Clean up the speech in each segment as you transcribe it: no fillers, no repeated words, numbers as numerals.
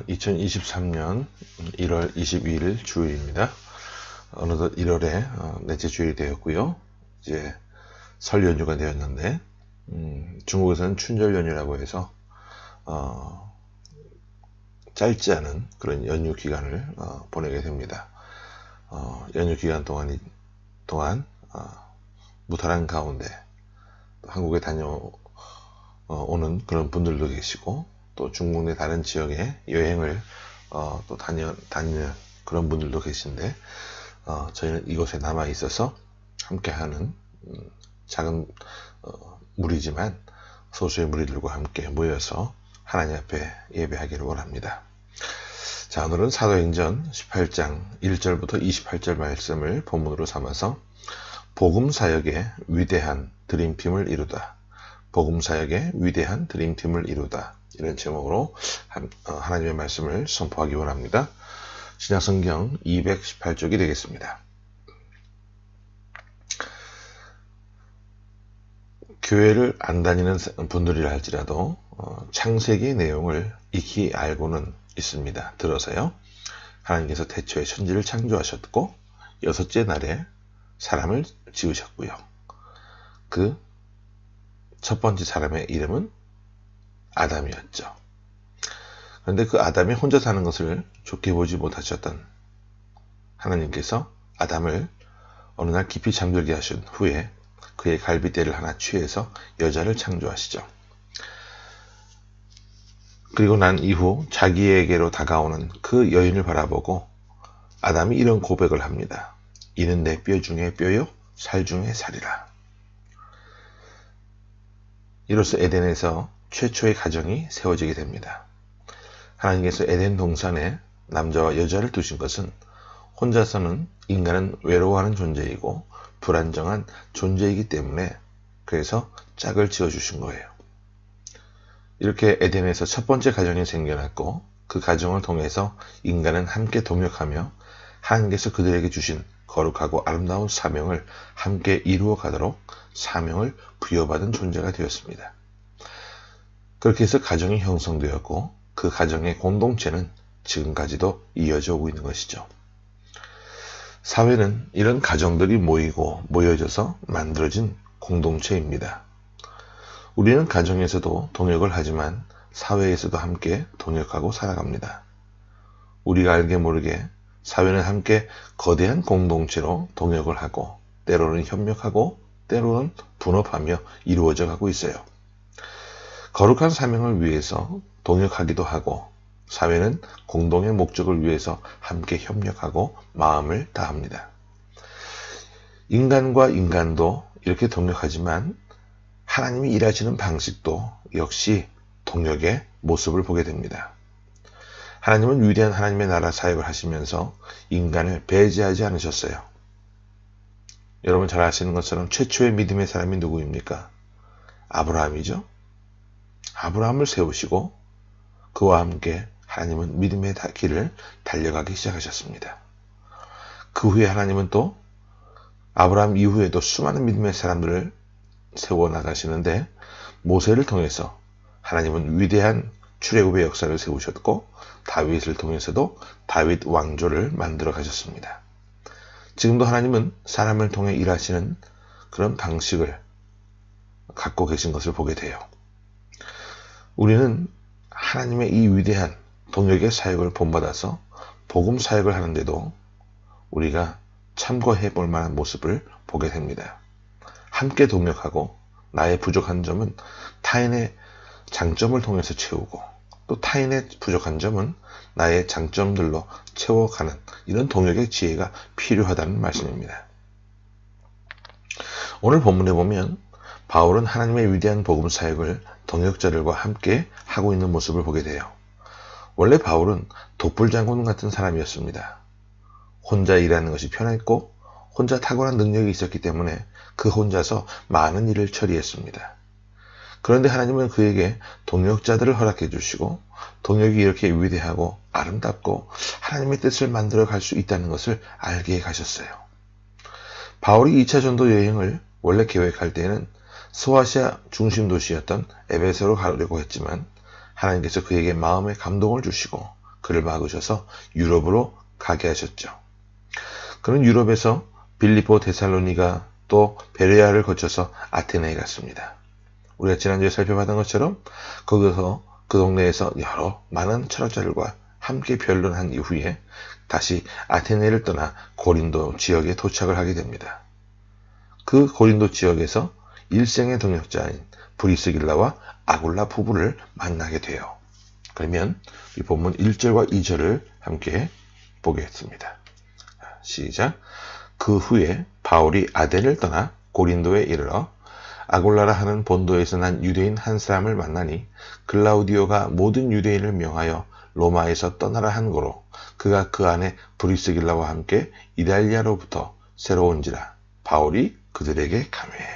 2023년 1월 22일 주일입니다. 어느덧 1월에 넷째 주일이 되었고요. 이제 설 연휴가 되었는데 중국에서는 춘절 연휴라고 해서 짧지 않은 그런 연휴 기간을 보내게 됩니다. 연휴 기간 동안 무탈한 가운데 한국에 다녀오는 그런 분들도 계시고, 또 중국 내 다른 지역에 여행을 또 다니는 그런 분들도 계신데, 저희는 이곳에 남아 있어서 함께하는 작은 무리지만 소수의 무리들과 함께 모여서 하나님 앞에 예배하기를 원합니다. 자, 오늘은 사도행전 18장 1절부터 28절 말씀을 본문으로 삼아서 복음사역의 위대한 드림팀을 이루다, 복음사역의 위대한 드림팀을 이루다, 이런 제목으로 하나님의 말씀을 선포하기 원합니다. 신약성경 218쪽이 되겠습니다. 교회를 안 다니는 분들이라 할지라도 창세기 내용을 익히 알고는 있습니다. 들어서요. 하나님께서 태초에 천지를 창조하셨고 여섯째 날에 사람을 지으셨고요. 그 첫 번째 사람의 이름은 아담이었죠. 그런데 그 아담이 혼자 사는 것을 좋게 보지 못하셨던 하나님께서 아담을 어느 날 깊이 잠들게 하신 후에 그의 갈빗대를 하나 취해서 여자를 창조하시죠. 그리고 난 이후 자기에게로 다가오는 그 여인을 바라보고 아담이 이런 고백을 합니다. 이는 내 뼈 중에 뼈요 살 중에 살이라. 이로써 에덴에서 최초의 가정이 세워지게 됩니다. 하나님께서 에덴 동산에 남자와 여자를 두신 것은 혼자서는 인간은 외로워하는 존재이고 불안정한 존재이기 때문에, 그래서 짝을 지어주신 거예요. 이렇게 에덴에서 첫 번째 가정이 생겨났고, 그 가정을 통해서 인간은 함께 동역하며 하나님께서 그들에게 주신 거룩하고 아름다운 사명을 함께 이루어 가도록 사명을 부여받은 존재가 되었습니다. 그렇게 해서 가정이 형성되었고, 그 가정의 공동체는 지금까지도 이어져 오고 있는 것이죠. 사회는 이런 가정들이 모여져서 만들어진 공동체입니다. 우리는 가정에서도 동역을 하지만 사회에서도 함께 동역하고 살아갑니다. 우리가 알게 모르게 사회는 함께 거대한 공동체로 동역을 하고, 때로는 협력하고 때로는 분업하며 이루어져 가고 있어요. 거룩한 사명을 위해서 동역하기도 하고, 사회는 공동의 목적을 위해서 함께 협력하고 마음을 다합니다. 인간과 인간도 이렇게 동역하지만 하나님이 일하시는 방식도 역시 동역의 모습을 보게 됩니다. 하나님은 위대한 하나님의 나라 사역을 하시면서 인간을 배제하지 않으셨어요. 여러분 잘 아시는 것처럼 최초의 믿음의 사람이 누구입니까? 아브라함이죠. 아브라함을 세우시고 그와 함께 하나님은 믿음의 길을 달려가기 시작하셨습니다. 그 후에 하나님은 또 아브라함 이후에도 수많은 믿음의 사람들을 세워나가시는데, 모세를 통해서 하나님은 위대한 출애굽의 역사를 세우셨고, 다윗을 통해서도 다윗 왕조를 만들어 가셨습니다. 지금도 하나님은 사람을 통해 일하시는 그런 방식을 갖고 계신 것을 보게 돼요. 우리는 하나님의 이 위대한 동역의 사역을 본받아서 복음 사역을 하는데도 우리가 참고해 볼 만한 모습을 보게 됩니다. 함께 동역하고 나의 부족한 점은 타인의 장점을 통해서 채우고, 또 타인의 부족한 점은 나의 장점들로 채워가는 이런 동역의 지혜가 필요하다는 말씀입니다. 오늘 본문에 보면 바울은 하나님의 위대한 복음 사역을 동역자들과 함께 하고 있는 모습을 보게 돼요. 원래 바울은 독불장군 같은 사람이었습니다. 혼자 일하는 것이 편했고 혼자 탁월한 능력이 있었기 때문에 그 혼자서 많은 일을 처리했습니다. 그런데 하나님은 그에게 동역자들을 허락해 주시고, 동역이 이렇게 위대하고 아름답고 하나님의 뜻을 만들어 갈 수 있다는 것을 알게 하셨어요. 바울이 2차 전도 여행을 원래 계획할 때에는 소아시아 중심 도시였던 에베소로 가려고 했지만 하나님께서 그에게 마음의 감동을 주시고 그를 막으셔서 유럽으로 가게 하셨죠. 그는 유럽에서 빌립보, 데살로니가 또 베레아를 거쳐서 아테네에 갔습니다. 우리가 지난주에 살펴봤던 것처럼 거기서 그 동네에서 많은 철학자들과 함께 변론한 이후에 다시 아테네를 떠나 고린도 지역에 도착을 하게 됩니다. 그 고린도 지역에서 일생의 동역자인 브리스길라와 아굴라 부부를 만나게 돼요. 그러면 이 본문 1절과 2절을 함께 보겠습니다. 시작. 그 후에 바울이 아덴을 떠나 고린도에 이르러 아굴라라 하는 본도에서 난 유대인 한 사람을 만나니 글라우디오가 모든 유대인을 명하여 로마에서 떠나라 한 고로 그가 그 안에 브리스길라와 함께 이달리아로부터 새로 온지라 바울이 그들에게 가매해.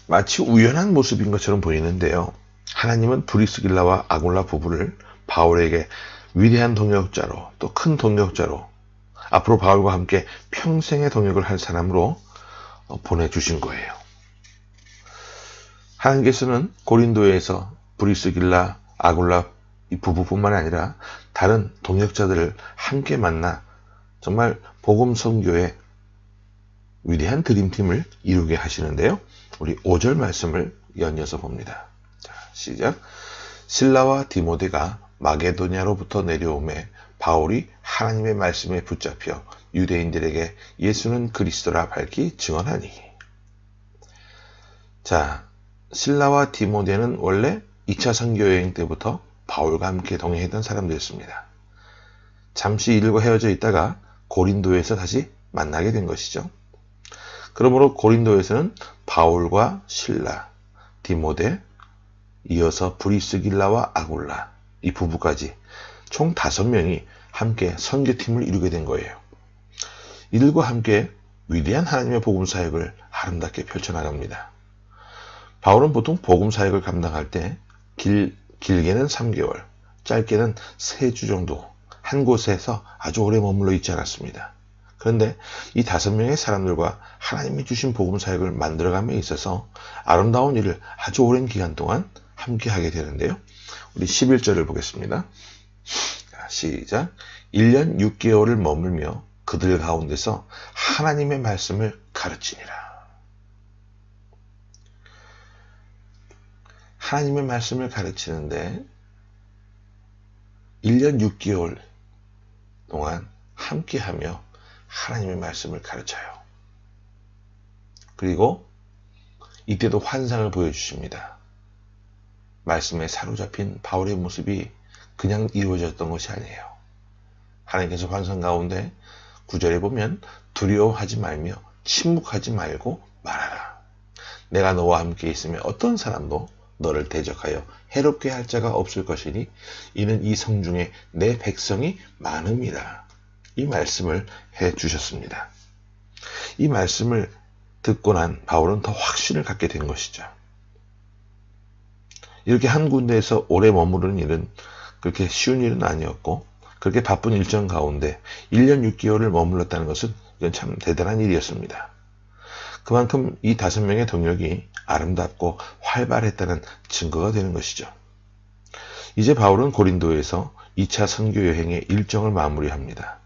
마치 우연한 모습인 것처럼 보이는데요. 하나님은 브리스길라와 아굴라 부부를 바울에게 위대한 동역자로 또 큰 동역자로 앞으로 바울과 함께 평생의 동역을 할 사람으로 보내주신 거예요. 하나님께서는 고린도에서 브리스길라, 아굴라 이 부부뿐만 아니라 다른 동역자들을 함께 만나 정말 복음 선교의 위대한 드림팀을 이루게 하시는데요. 우리 5절 말씀을 연이어서 봅니다. 자, 시작. 실라와 디모데가 마게도냐로부터 내려오매 바울이 하나님의 말씀에 붙잡혀 유대인들에게 예수는 그리스도라 밝히 증언하니. 자, 실라와 디모데는 원래 2차 선교여행 때부터 바울과 함께 동행했던 사람들이었습니다. 잠시 이들과 헤어져 있다가 고린도에서 다시 만나게 된 것이죠. 그러므로 고린도에서는 바울과 실라, 디모데, 이어서 브리스길라와 아굴라 이 부부까지 총 5명이 함께 선교팀을 이루게 된 거예요. 이들과 함께 위대한 하나님의 복음 사역을 아름답게 펼쳐나갑니다. 바울은 보통 복음 사역을 감당할 때 길게는 3개월, 짧게는 3주 정도 한 곳에서 아주 오래 머물러 있지 않았습니다. 그런데 이 5명의 사람들과 하나님이 주신 복음 사역을 만들어감에 있어서 아름다운 일을 아주 오랜 기간 동안 함께 하게 되는데요. 우리 11절을 보겠습니다. 시작. 1년 6개월을 머물며 그들 가운데서 하나님의 말씀을 가르치니라. 하나님의 말씀을 가르치는데 1년 6개월 동안 함께하며 하나님의 말씀을 가르쳐요. 그리고 이때도 환상을 보여주십니다. 말씀에 사로잡힌 바울의 모습이 그냥 이루어졌던 것이 아니에요. 하나님께서 환상 가운데 9절에 보면 두려워하지 말며 침묵하지 말고 말하라. 내가 너와 함께 있으며 어떤 사람도 너를 대적하여 해롭게 할 자가 없을 것이니 이는 이 성중에 내 백성이 많음이라. 이 말씀을 해 주셨습니다. 이 말씀을 듣고 난 바울은 더 확신을 갖게 된 것이죠. 이렇게 한 군데에서 오래 머무르는 일은 그렇게 쉬운 일은 아니었고 그렇게 바쁜 일정 가운데 1년 6개월을 머물렀다는 것은 이건 참 대단한 일이었습니다. 그만큼 이 5명의 동역이 아름답고 활발했다는 증거가 되는 것이죠. 이제 바울은 고린도에서 2차 선교 여행의 일정을 마무리합니다.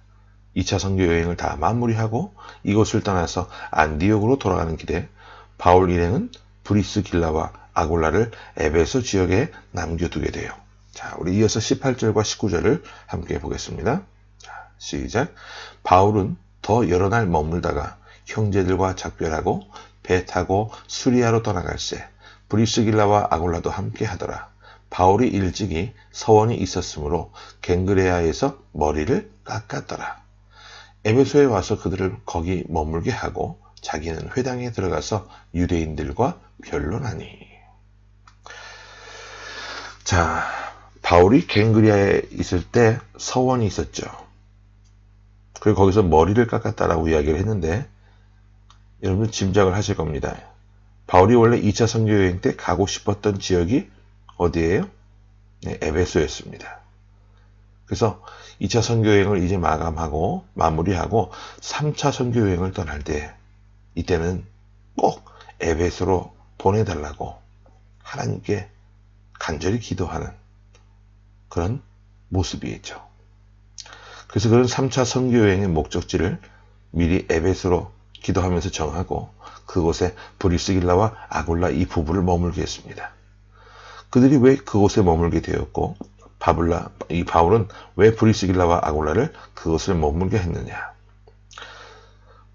2차 선교 여행을 다 마무리하고 이곳을 떠나서 안디옥으로 돌아가는 길에 바울 일행은 브리스길라와 아굴라를 에베소 지역에 남겨두게 돼요. 자, 우리 이어서 18절과 19절을 함께 보겠습니다. 자, 시작. 바울은 더 여러 날 머물다가 형제들과 작별하고 배 타고 수리아로 떠나갈새 브리스길라와 아굴라도 함께 하더라. 바울이 일찍이 서원이 있었으므로 갱그레아에서 머리를 깎았더라. 에베소에 와서 그들을 거기 머물게 하고 자기는 회당에 들어가서 유대인들과 변론하니. 자, 바울이 갱그리아에 있을 때 서원이 있었죠. 그리고 거기서 머리를 깎았다라고 이야기를 했는데 여러분 짐작을 하실 겁니다. 바울이 원래 2차 선교 여행 때 가고 싶었던 지역이 어디예요? 네, 에베소였습니다. 그래서 2차 선교 여행을 이제 마감하고 마무리하고 3차 선교 여행을 떠날 때 이때는 꼭 에베소로 보내달라고 하나님께 간절히 기도하는 그런 모습이죠. 그래서 그런 3차 선교여행의 목적지를 미리 에베소로 기도하면서 정하고 그곳에 브리스길라와 아굴라 이 부부를 머물게 했습니다. 그들이 왜 그곳에 머물게 되었고 이 바울은 왜 브리스길라와 아굴라를 그곳에 머물게 했느냐.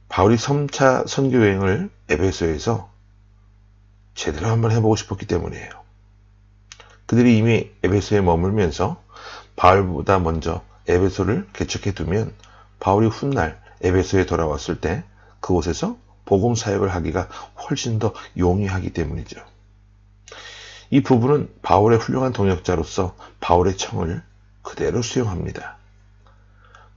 바울이 3차 선교여행을 에베소에서 제대로 한번 해보고 싶었기 때문이에요. 그들이 이미 에베소에 머물면서 바울보다 먼저 에베소를 개척해 두면 바울이 훗날 에베소에 돌아왔을 때 그곳에서 복음 사역을 하기가 훨씬 더 용이하기 때문이죠. 이 부부는 바울의 훌륭한 동역자로서 바울의 청을 그대로 수용합니다.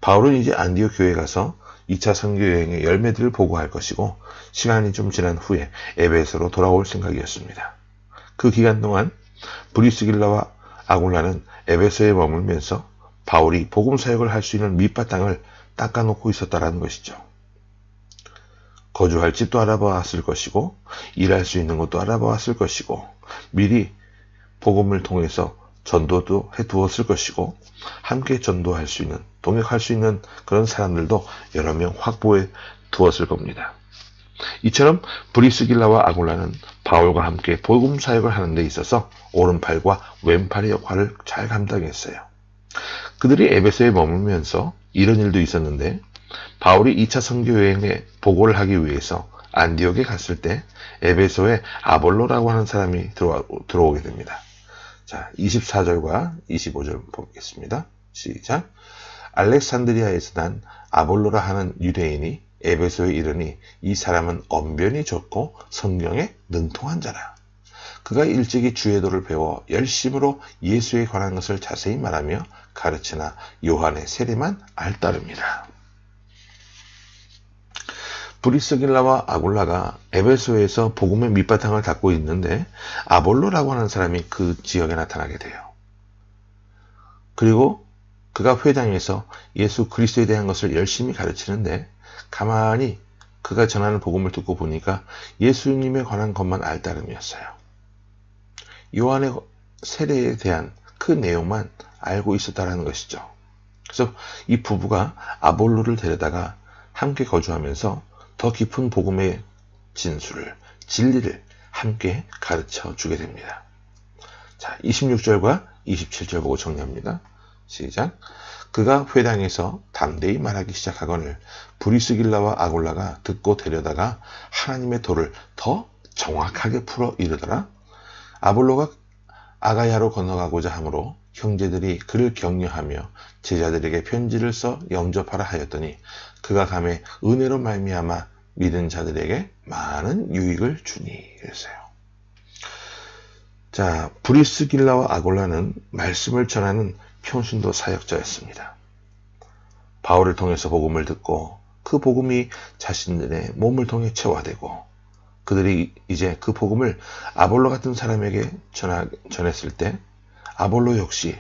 바울은 이제 안디옥 교회에 가서 2차 선교여행의 열매들을 보고할 것이고 시간이 좀 지난 후에 에베소로 돌아올 생각이었습니다. 그 기간 동안 브리스길라와 아굴라는 에베소에 머물면서 바울이 복음 사역을 할 수 있는 밑바탕을 닦아놓고 있었다는 것이죠. 거주할 집도 알아보았을 것이고 일할 수 있는 것도 알아보았을 것이고 미리 복음을 통해서 전도도 해두었을 것이고 함께 전도할 수 있는, 동역할 수 있는 그런 사람들도 여러 명 확보해 두었을 겁니다. 이처럼 브리스길라와 아굴라는 바울과 함께 복음 사역을 하는 데 있어서 오른팔과 왼팔의 역할을 잘 감당했어요. 그들이 에베소에 머물면서 이런 일도 있었는데 바울이 2차 선교여행에 보고를 하기 위해서 안디옥에 갔을 때 에베소에 아볼로라고 하는 사람이 들어오게 됩니다. 자, 24절과 25절 보겠습니다. 시작. 알렉산드리아에서 난 아볼로라 하는 유대인이 에베소에 이르니 이 사람은 언변이 좋고 성경에 능통한 자라. 그가 일찍이 주의 도를 배워 열심으로 예수에 관한 것을 자세히 말하며 가르치나 요한의 세례만 알따릅니다. 브리스길라와 아굴라가 에베소에서 복음의 밑바탕을 닦고 있는데 아볼로라고 하는 사람이 그 지역에 나타나게 돼요. 그리고 그가 회당에서 예수 그리스도에 대한 것을 열심히 가르치는데 가만히 그가 전하는 복음을 듣고 보니까 예수님에 관한 것만 알따름이었어요. 요한의 세례에 대한 그 내용만 알고 있었다는 것이죠. 그래서 이 부부가 아볼로를 데려다가 함께 거주하면서 더 깊은 복음의 진수를, 진리를 함께 가르쳐 주게 됩니다. 자, 26절과 27절 보고 정리합니다. 시작. 그가 회당에서 담대히 말하기 시작하거늘 브리스길라와 아굴라가 듣고 데려다가 하나님의 도를 더 정확하게 풀어 이르더라. 아볼로가 아가야로 건너가고자 하므로 형제들이 그를 격려하며 제자들에게 편지를 써 영접하라 하였더니 그가 감에 은혜로 말미암아 믿은 자들에게 많은 유익을 주니 이랬어요. 자, 브리스길라와 아굴라는 말씀을 전하는 평신도 사역자였습니다. 바울을 통해서 복음을 듣고 그 복음이 자신들의 몸을 통해 체화되고 그들이 이제 그 복음을 아볼로 같은 사람에게 전했을 때 아볼로 역시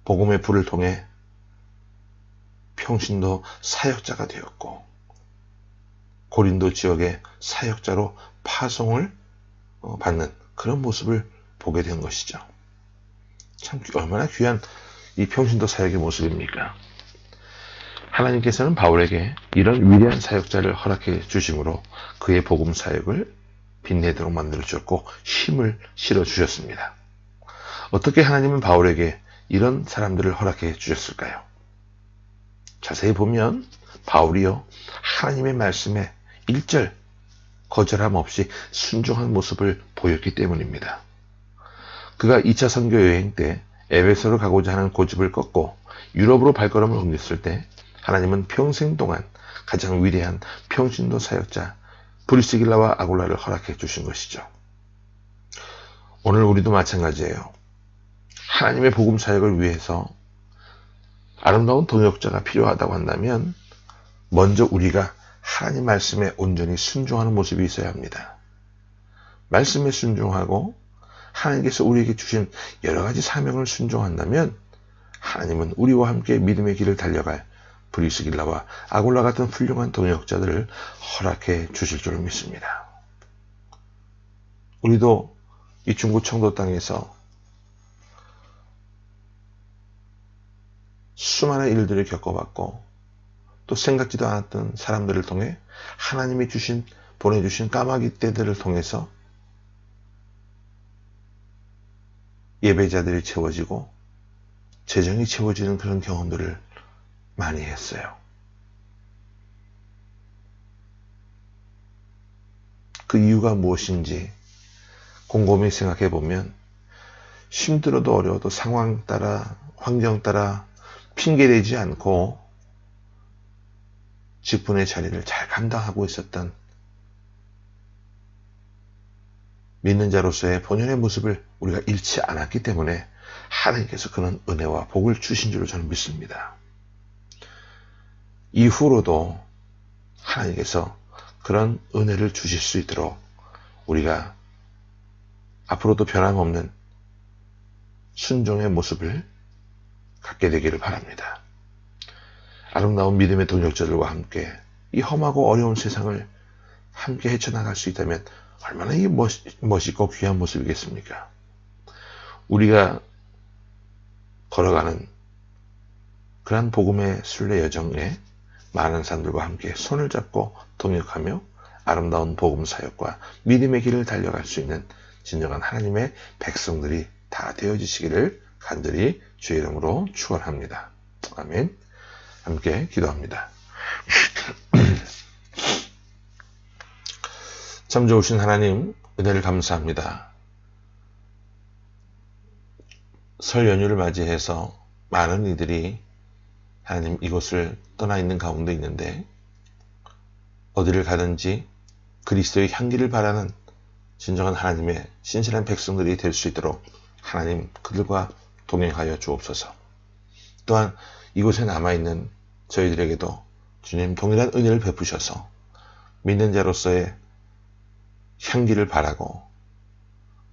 복음의 불을 통해 평신도 사역자가 되었고 고린도 지역의 사역자로 파송을 받는 그런 모습을 보게 된 것이죠. 참 얼마나 귀한 이 평신도 사역의 모습입니까? 하나님께서는 바울에게 이런 위대한 사역자를 허락해 주심으로 그의 복음 사역을 빛내도록 만들어 주셨고 힘을 실어 주셨습니다. 어떻게 하나님은 바울에게 이런 사람들을 허락해 주셨을까요? 자세히 보면 바울이요 하나님의 말씀에 일절 거절함 없이 순종한 모습을 보였기 때문입니다. 그가 2차 선교 여행 때 에베소로 가고자 하는 고집을 꺾고 유럽으로 발걸음을 옮겼을 때 하나님은 평생 동안 가장 위대한 평신도 사역자 브리스길라와 아굴라를 허락해 주신 것이죠. 오늘 우리도 마찬가지예요. 하나님의 복음 사역을 위해서 아름다운 동역자가 필요하다고 한다면 먼저 우리가 하나님 말씀에 온전히 순종하는 모습이 있어야 합니다. 말씀에 순종하고 하나님께서 우리에게 주신 여러 가지 사명을 순종한다면 하나님은 우리와 함께 믿음의 길을 달려갈 브리스길라와 아굴라 같은 훌륭한 동역자들을 허락해 주실 줄 믿습니다. 우리도 이 중국 청도 땅에서 수많은 일들을 겪어봤고 또 생각지도 않았던 사람들을 통해 하나님이 보내주신 까마귀 떼들을 통해서 예배자들이 채워지고 재정이 채워지는 그런 경험들을 많이 했어요. 그 이유가 무엇인지 곰곰이 생각해 보면 힘들어도 어려워도 상황 따라 환경 따라 핑계대지 않고 직분의 자리를 잘 감당하고 있었던 믿는 자로서의 본연의 모습을 우리가 잃지 않았기 때문에 하나님께서 그런 은혜와 복을 주신 줄로 저는 믿습니다. 이후로도 하나님께서 그런 은혜를 주실 수 있도록 우리가 앞으로도 변함없는 순종의 모습을 갖게 되기를 바랍니다. 아름다운 믿음의 동역자들과 함께 이 험하고 어려운 세상을 함께 헤쳐나갈 수 있다면 얼마나 이 멋있고 귀한 모습이겠습니까? 우리가 걸어가는 그러한 복음의 순례 여정에 많은 사람들과 함께 손을 잡고 동역하며 아름다운 복음 사역과 믿음의 길을 달려갈 수 있는 진정한 하나님의 백성들이 다 되어지시기를 간절히 주의 이름으로 축원합니다. 아멘. 함께 기도합니다. 참 좋으신 하나님, 은혜를 감사합니다. 설 연휴를 맞이해서 많은 이들이 하나님 이곳을 떠나 있는 가운데 있는데 어디를 가든지 그리스도의 향기를 바라는 진정한 하나님의 신실한 백성들이 될 수 있도록 하나님 그들과 동행하여 주옵소서. 또한 이곳에 남아있는 저희들에게도 주님 동일한 은혜를 베푸셔서 믿는 자로서의 향기를 바라고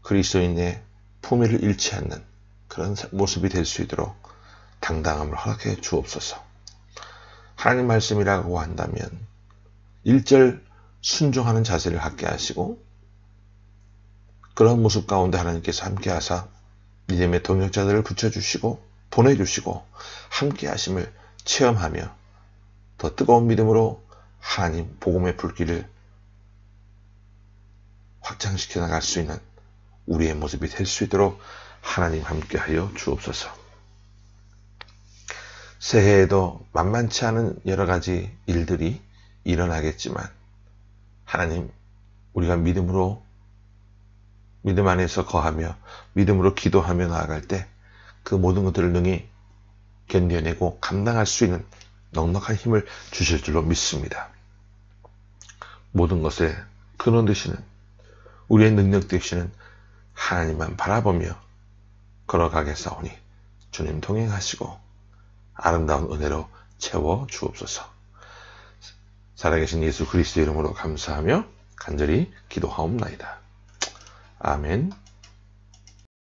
그리스도인의 품위를 잃지 않는 그런 모습이 될 수 있도록 당당함을 허락해 주옵소서. 하나님 말씀이라고 한다면 1절 순종하는 자세를 갖게 하시고 그런 모습 가운데 하나님께서 함께 하사 믿음의 동역자들을 붙여주시고 보내주시고 함께 하심을 체험하며 더 뜨거운 믿음으로 하나님 복음의 불길을 확장시켜 나갈 수 있는 우리의 모습이 될 수 있도록 하나님 함께하여 주옵소서. 새해에도 만만치 않은 여러 가지 일들이 일어나겠지만 하나님 우리가 믿음 안에서 거하며 믿음으로 기도하며 나아갈 때 그 모든 것들을 능히 견뎌내고 감당할 수 있는 넉넉한 힘을 주실 줄로 믿습니다. 모든 것에 근원 되시는 우리의 능력 되시는 하나님만 바라보며 걸어가겠사오니 주님 동행하시고 아름다운 은혜로 채워 주옵소서. 살아계신 예수 그리스도 이름으로 감사하며 간절히 기도하옵나이다. 아멘.